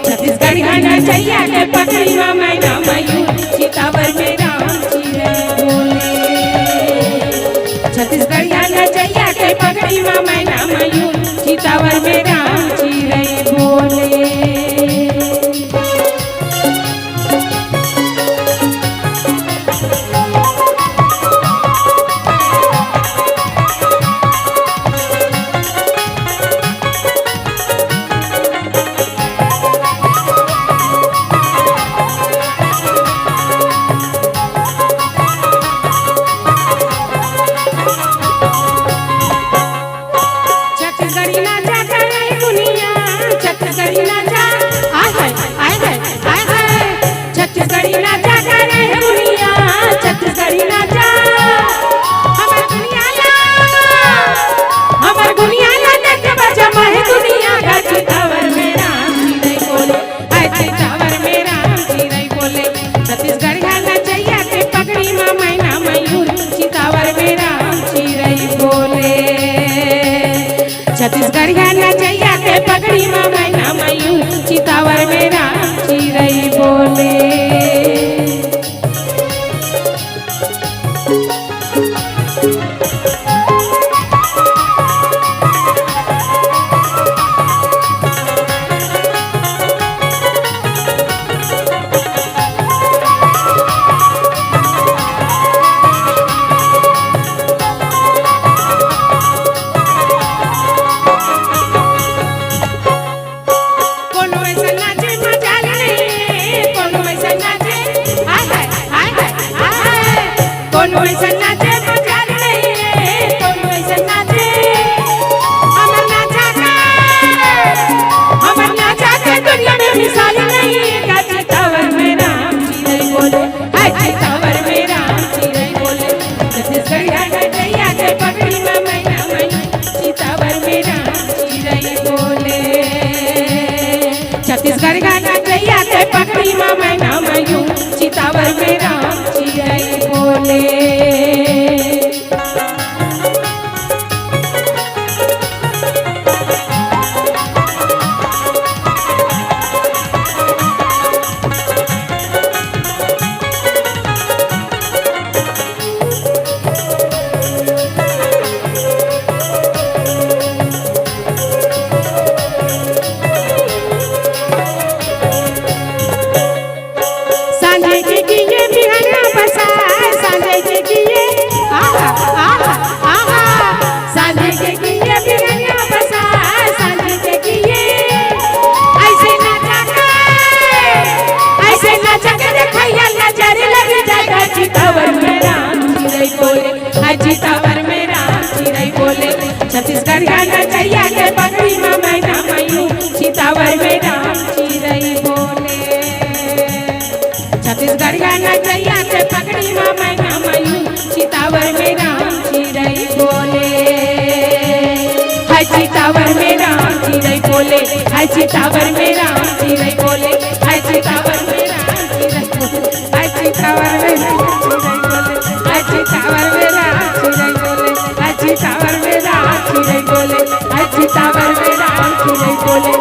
छत्तीसगढ़ गाना चैया के पकड़ी मा मैना मयूर चितावर में राम चिरई बोले। छत्तीसगढ़ गाना चैया के पकड़ी मा मैना मयूर चितावर में राम चिरई बोले। छत्तीसगढ़ गाना चैया के पकड़ी मा मैना मयूर चितावर में राम चिरई बोले। छत्तीसगढ़ गाना चैया के पकड़ी मा मैना मयूर चितावर में राम चिरई बोले। छत्तीसगढ़ गाना चैया के पकड़ी मा मैना मयूर चितावर में राम चिरई बोले। चितावर में राम चिरई बोले। छत्तीसगढ़ गाना चैया के पकड़ी मा मैना मयूर चितावर में राम चिरई बोले। छत्तीसगढ़ गाना चैया के पकड़ी मा मैना मयूर चितावर में राम चिरई बोले। हाय चितावर में राम चिरई बोले। हाय चितावर में राम चिरई बोले। हाय चितावर में राम चिरई बोले। हाय चितावर में राम चिरई बोले। हाय चितावर में राम चिरई बोले। हाय चितावर में राम चिरई बोले। हाय चितावर में राम चिरई बोले।